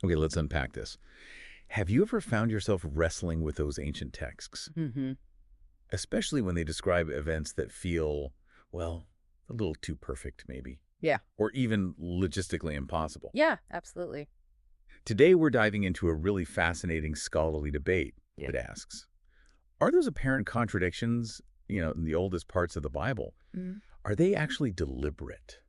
Okay, let's unpack this. Have you ever found yourself wrestling with those ancient texts, Hmm. especially when they describe events that feel, well, a little too perfect, maybe, Yeah. or even logistically impossible? Yeah, absolutely. Today, we're diving into a really fascinating scholarly debate Yeah. that asks, are those apparent contradictions, in the oldest parts of the Bible, Mm. are they actually deliberate,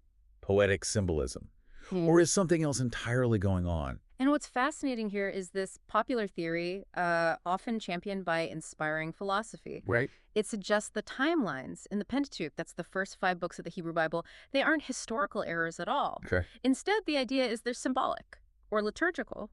poetic symbolism, Mm. or is something else entirely going on? And what's fascinating here is this popular theory, often championed by inspiring philosophy. Right. It suggests the timelines in the Pentateuch, that's the first 5 books of the Hebrew Bible, they aren't historical errors at all. Okay. Instead, the idea is they're symbolic or liturgical,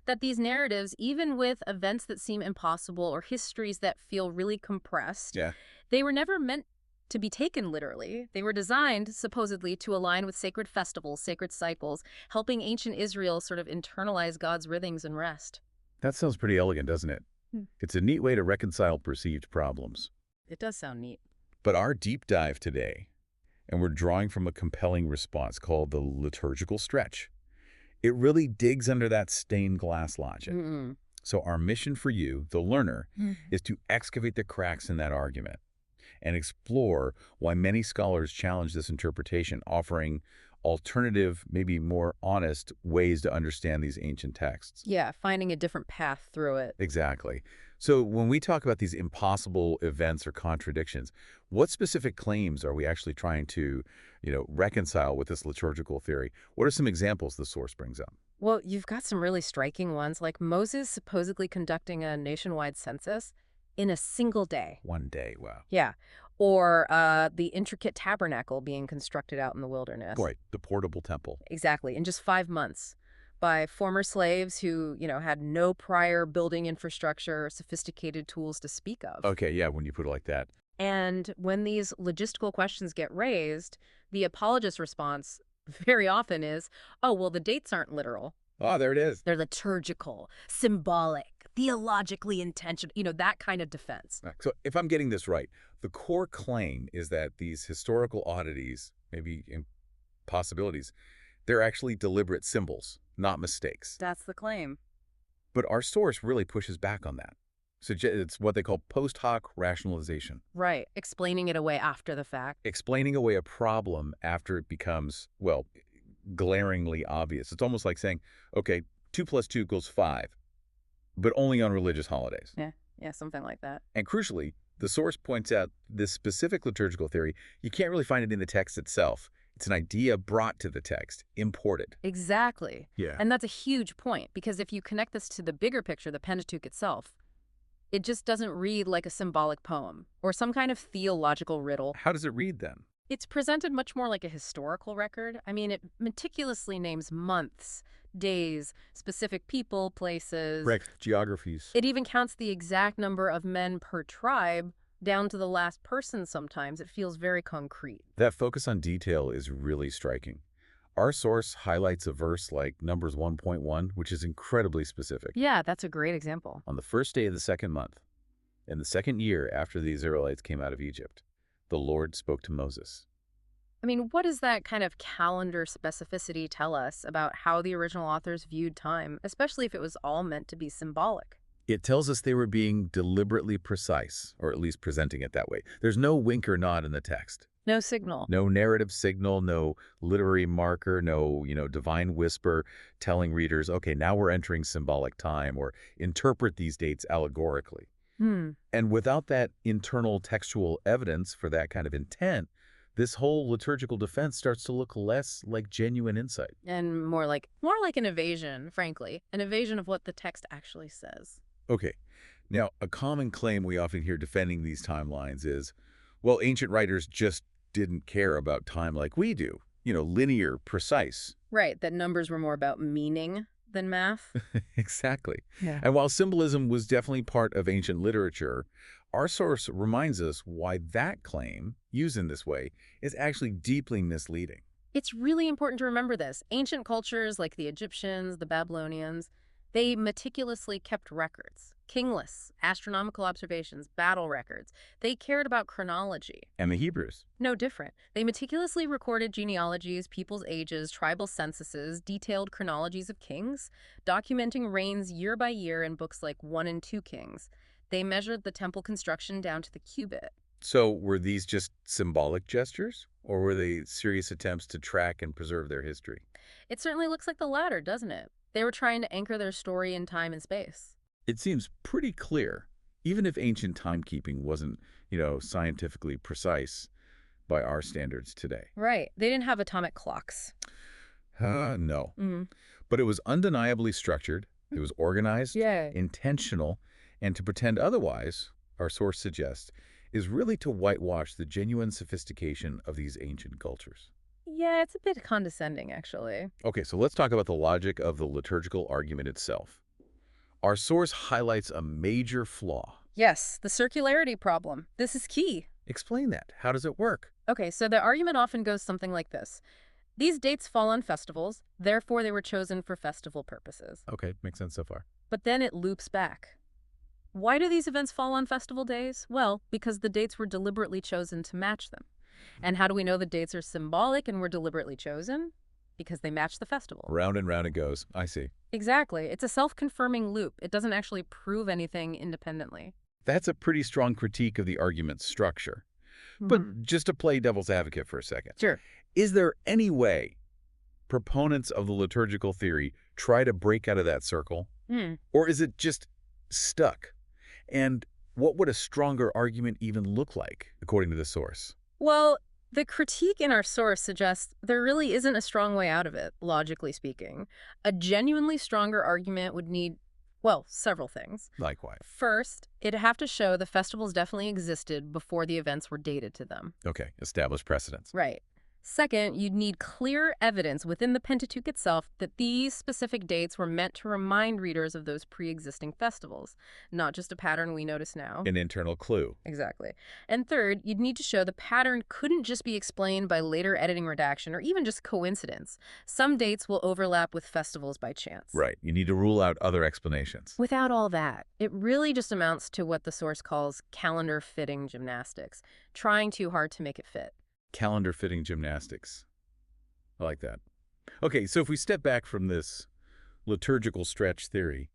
that these narratives, even with events that seem impossible or histories that feel really compressed, Yeah. they were never meant to be taken literally. They were designed, supposedly, to align with sacred festivals, sacred cycles, helping ancient Israel sort of internalize God's rhythms and rest. That sounds pretty elegant, doesn't it? Hmm. It's a neat way to reconcile perceived problems. It does sound neat. But our deep dive today, and we're drawing from a compelling response called the liturgical stretch, it really digs under that stained glass logic. Mm-mm. So our mission for you, the learner, Mm. is to excavate the cracks in that argument and explore why many scholars challenge this interpretation, offering alternative, maybe more honest ways to understand these ancient texts. Yeah, finding a different path through it. Exactly. So when we talk about these impossible events or contradictions, what specific claims are we actually trying to, reconcile with this liturgical theory? What are some examples the source brings up? Well, you've got some really striking ones, like Moses supposedly conducting a nationwide census in a single day. One day, wow. Yeah. Or the intricate tabernacle being constructed out in the wilderness. Boy, the portable temple. Exactly, in just 5 months by former slaves who, had no prior building infrastructure or sophisticated tools to speak of. Okay, yeah, when you put it like that. And when these logistical questions get raised, the apologist response very often is, oh, well, the dates aren't literal. Oh, there it is. They're liturgical, symbolic, theologically intentional, that kind of defense. Right. So if I'm getting this right, the core claim is that these historical oddities, maybe impossibilities, they're actually deliberate symbols, not mistakes. That's the claim. But our source really pushes back on that. It's what they call post hoc rationalization, Right, explaining it away after the fact. explaining away a problem after it becomes, well, glaringly obvious. It's almost like saying, okay, 2 plus 2 equals 5, but only on religious holidays. Yeah, something like that. And crucially, the source points out this specific liturgical theory, you can't really find it in the text itself. It's an idea brought to the text, imported. Exactly. Yeah. And that's a huge point, because if you connect this to the bigger picture, the Pentateuch itself, it just doesn't read like a symbolic poem or some kind of theological riddle. How does it read then? It's presented much more like a historical record. I mean, it meticulously names months, days, specific people, places. Right. Geographies. It even counts the exact number of men per tribe down to the last person sometimes. It feels very concrete. That focus on detail is really striking. Our source highlights a verse like Numbers 1.1, which is incredibly specific. Yeah, that's a great example. On the first day of the second month, in the second year after the Israelites came out of Egypt, the Lord spoke to Moses. I mean, what does that kind of calendar specificity tell us about how the original authors viewed time, especially if it was all meant to be symbolic? It tells us they were being deliberately precise, or at least presenting it that way. There's no wink or nod in the text. No signal. No narrative signal, no literary marker, no, divine whisper telling readers, okay, now we're entering symbolic time, or interpret these dates allegorically. And without that internal textual evidence for that kind of intent, this whole liturgical defense starts to look less like genuine insight. And more like an evasion, frankly. An evasion of what the text actually says. Okay, now a common claim we often hear defending these timelines is, well, ancient writers just didn't care about time like we do. Linear, precise. Right, that numbers were more about meaning than math. Exactly. Yeah. And while symbolism was definitely part of ancient literature, our source reminds us why that claim, used in this way, is actually deeply misleading. It's really important to remember this. Ancient cultures like the Egyptians, the Babylonians, they meticulously kept records. King lists, astronomical observations, battle records. They cared about chronology. And the Hebrews? No different. They meticulously recorded genealogies, people's ages, tribal censuses, detailed chronologies of kings, documenting reigns year by year in books like 1 and 2 Kings. They measured the temple construction down to the cubit. So were these just symbolic gestures, or were they serious attempts to track and preserve their history? It certainly looks like the latter, doesn't it? They were trying to anchor their story in time and space. It seems pretty clear, even if ancient timekeeping wasn't, scientifically precise by our standards today. Right. They didn't have atomic clocks. No. Mm. But it was undeniably structured, it was organized, Yeah. intentional, and to pretend otherwise, our source suggests, is really to whitewash the genuine sophistication of these ancient cultures. Yeah, it's a bit condescending, actually. Okay, so let's talk about the logic of the liturgical argument itself. Our source highlights a major flaw. Yes, the circularity problem. This is key. Explain that. How does it work? Okay, so the argument often goes something like this. These dates fall on festivals, therefore they were chosen for festival purposes. Okay, makes sense so far. But then it loops back. Why do these events fall on festival days? Well, because the dates were deliberately chosen to match them. And how do we know the dates are symbolic and were deliberately chosen? Because they match the festival. Round and round it goes. I see. Exactly. It's a self-confirming loop. It doesn't actually prove anything independently. That's a pretty strong critique of the argument's structure. But just to play devil's advocate for a second. Sure. Is there any way proponents of the liturgical theory try to break out of that circle? Or is it just stuck? And what would a stronger argument even look like, according to the source? Well, the critique in our source suggests there really isn't a strong way out of it, logically speaking. A genuinely stronger argument would need, well, several things. Likewise. First, it'd have to show the festivals definitely existed before the events were dated to them. Okay, established precedents. Right. Second, you'd need clear evidence within the Pentateuch itself that these specific dates were meant to remind readers of those pre-existing festivals, not just a pattern we notice now. An internal clue. Exactly. And third, you'd need to show the pattern couldn't just be explained by later editing redaction or even just coincidence. Some dates will overlap with festivals by chance. Right. You need to rule out other explanations. Without all that, it really just amounts to what the source calls calendar-fitting gymnastics, trying too hard to make it fit. Calendar-fitting gymnastics. I like that. Okay, so if we step back from this liturgical stretch theory,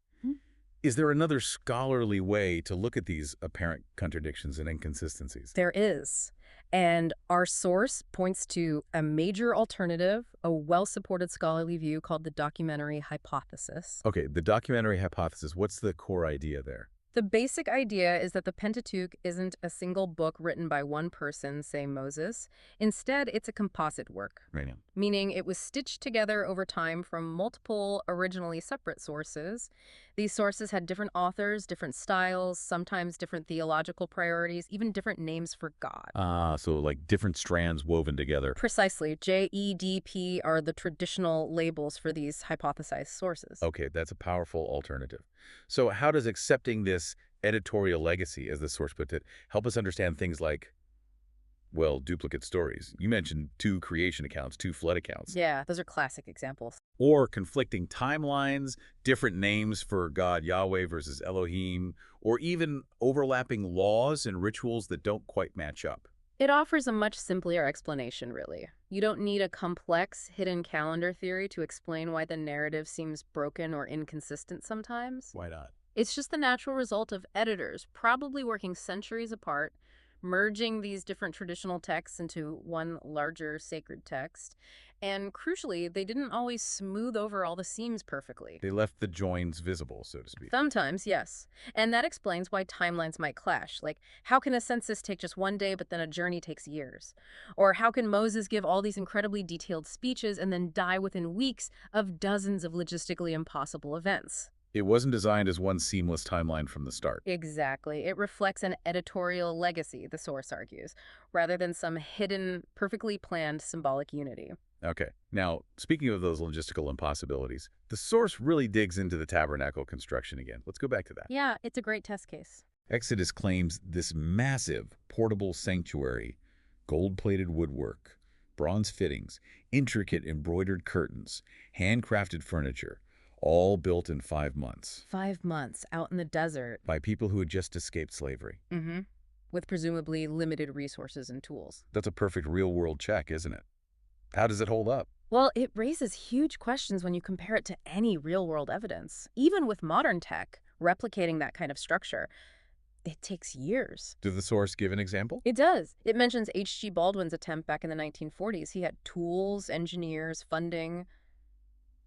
is there another scholarly way to look at these apparent contradictions and inconsistencies? There is. And our source points to a major alternative, a well-supported scholarly view called the documentary hypothesis. Okay, the documentary hypothesis, what's the core idea there? The basic idea is that the Pentateuch isn't a single book written by one person, say Moses. Instead, it's a composite work, Right now. meaning it was stitched together over time from multiple originally separate sources. These sources had different authors, different styles, sometimes different theological priorities, even different names for God. So like different strands woven together. Precisely. JEDP are the traditional labels for these hypothesized sources. Okay, that's a powerful alternative. So how does accepting this editorial legacy, as the source put it, help us understand things like, well, duplicate stories? You mentioned 2 creation accounts, 2 flood accounts. Yeah, those are classic examples. Or conflicting timelines, different names for God Yahweh versus Elohim, or even overlapping laws and rituals that don't quite match up. It offers a much simpler explanation, really. You don't need a complex, hidden calendar theory to explain why the narrative seems broken or inconsistent sometimes. Why not? It's just the natural result of editors, probably working centuries apart, merging these different traditional texts into one larger sacred text. And crucially, they didn't always smooth over all the seams perfectly. They left the joins visible, so to speak. Sometimes, yes. And that explains why timelines might clash. Like, how can a census take just one day, but then a journey takes years? Or how can Moses give all these incredibly detailed speeches and then die within weeks of dozens of logistically impossible events? It wasn't designed as one seamless timeline from the start. Exactly. It reflects an editorial legacy, the source argues, rather than some hidden, perfectly planned symbolic unity. Okay. Now, speaking of those logistical impossibilities, the source really digs into the tabernacle construction again. Let's go back to that. Yeah, it's a great test case. Exodus claims this massive portable sanctuary, gold-plated woodwork, bronze fittings, intricate embroidered curtains, handcrafted furniture, all built in 5 months. 5 months out in the desert. By people who had just escaped slavery. Mm-hmm. With presumably limited resources and tools. That's a perfect real-world check, isn't it? How does it hold up? Well, it raises huge questions when you compare it to any real-world evidence. Even with modern tech, replicating that kind of structure, it takes years. Does the source give an example? It does. It mentions H.G. Baldwin's attempt back in the 1940s. He had tools, engineers, funding,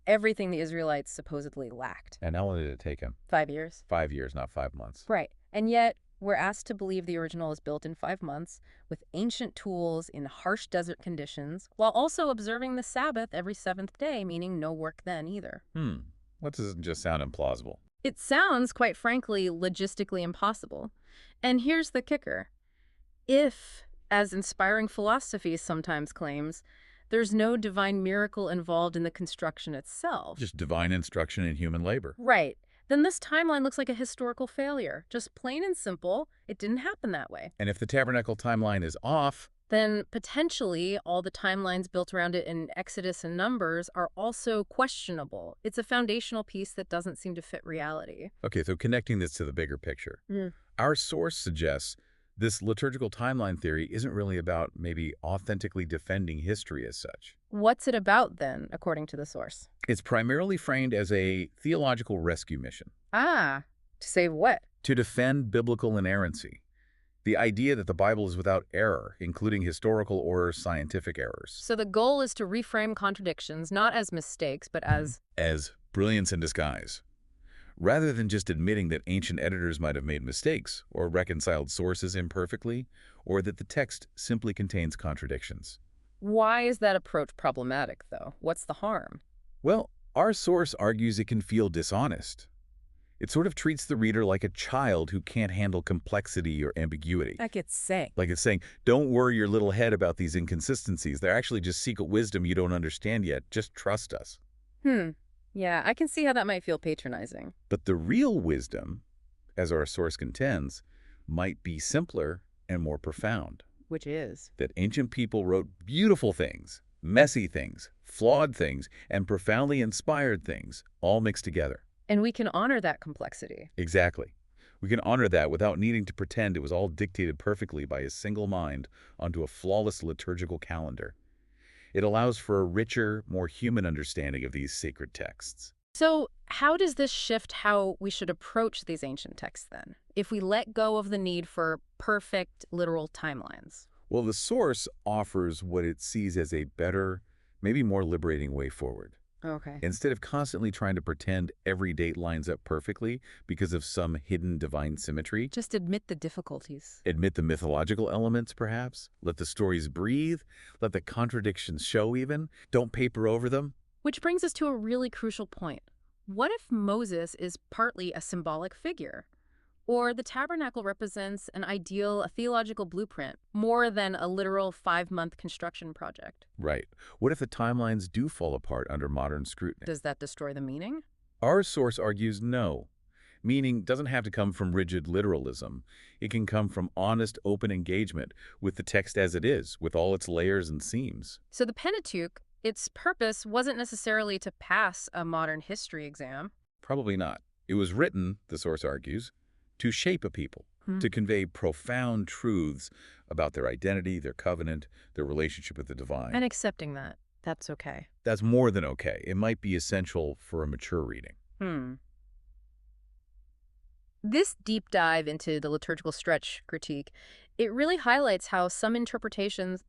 everything the Israelites supposedly lacked. And how long did it take him? 5 years. 5 years, not 5 months. Right. And yet, we're asked to believe the original is built in 5 months with ancient tools in harsh desert conditions, while also observing the Sabbath every seventh day, meaning no work then either. That doesn't just sound implausible. It sounds, quite frankly, logistically impossible. And here's the kicker. If, as inspiring philosophy sometimes claims, there's no divine miracle involved in the construction itself. Just divine instruction in human labor. Right. Then this timeline looks like a historical failure. Just plain and simple, it didn't happen that way. And if the tabernacle timeline is off, then potentially all the timelines built around it in Exodus and Numbers are also questionable. It's a foundational piece that doesn't seem to fit reality. Okay, so connecting this to the bigger picture. Our source suggests this liturgical timeline theory isn't really about maybe authentically defending history as such. What's it about then, according to the source? It's primarily framed as a theological rescue mission. To save what? To defend biblical inerrancy. The idea that the Bible is without error, including historical or scientific errors. So the goal is to reframe contradictions, not as mistakes, but as brilliance in disguise. Rather than just admitting that ancient editors might have made mistakes, or reconciled sources imperfectly, or that the text simply contains contradictions. Why is that approach problematic, though? What's the harm? Well, our source argues it can feel dishonest. It sort of treats the reader like a child who can't handle complexity or ambiguity. Like it's saying, don't worry your little head about these inconsistencies. They're actually just secret wisdom you don't understand yet. Just trust us. Yeah, I can see how that might feel patronizing. But the real wisdom, as our source contends, might be simpler and more profound. Which is? That ancient people wrote beautiful things, messy things, flawed things, and profoundly inspired things, all mixed together. And we can honor that complexity. Exactly. We can honor that without needing to pretend it was all dictated perfectly by a single mind onto a flawless liturgical calendar. It allows for a richer, more human understanding of these sacred texts. So how does this shift how we should approach these ancient texts then, if we let go of the need for perfect literal timelines? Well, the source offers what it sees as a better, maybe more liberating way forward. Okay. Instead of constantly trying to pretend every date lines up perfectly because of some hidden divine symmetry. Just admit the difficulties. Admit the mythological elements, perhaps. Let the stories breathe. Let the contradictions show even. Don't paper over them. Which brings us to a really crucial point. What if Moses is partly a symbolic figure? Or the tabernacle represents an ideal, a theological blueprint, more than a literal 5-month construction project? Right. What if the timelines do fall apart under modern scrutiny? Does that destroy the meaning? Our source argues no. Meaning doesn't have to come from rigid literalism. It can come from honest, open engagement with the text as it is, with all its layers and seams. So the Pentateuch, its purpose wasn't necessarily to pass a modern history exam. Probably not. It was written, the source argues, to shape a people, to convey profound truths about their identity, their covenant, their relationship with the divine. And accepting that, that's okay. That's more than okay. It might be essential for a mature reading. This deep dive into the liturgical stretch critique, it really highlights how some interpretations,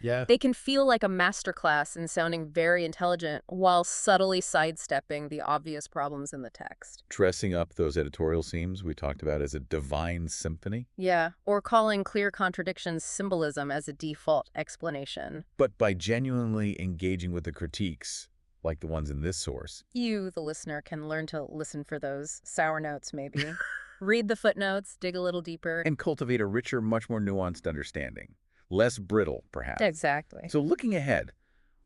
they can feel like a masterclass in sounding very intelligent while subtly sidestepping the obvious problems in the text. Dressing up those editorial seams we talked about as a divine symphony. Yeah, or calling clear contradictions symbolism as a default explanation. But by genuinely engaging with the critiques, like the ones in this source. You, the listener, can learn to listen for those sour notes, maybe. Read the footnotes, dig a little deeper. And cultivate a richer, much more nuanced understanding. Less brittle, perhaps. Exactly. So looking ahead,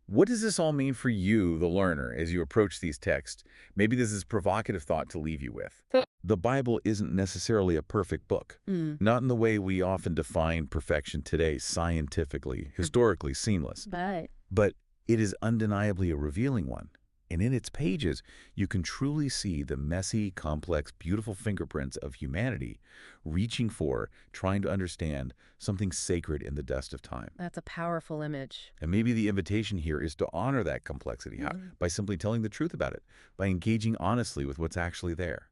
what does this all mean for you, the learner, as you approach these texts? Maybe this is a provocative thought to leave you with. The Bible isn't necessarily a perfect book. Not in the way we often define perfection today, scientifically, historically seamless. But But it is undeniably a revealing one. And in its pages, you can truly see the messy, complex, beautiful fingerprints of humanity reaching for, trying to understand something sacred in the dust of time. That's a powerful image. And maybe the invitation here is to honor that complexity by simply telling the truth about it, by engaging honestly with what's actually there.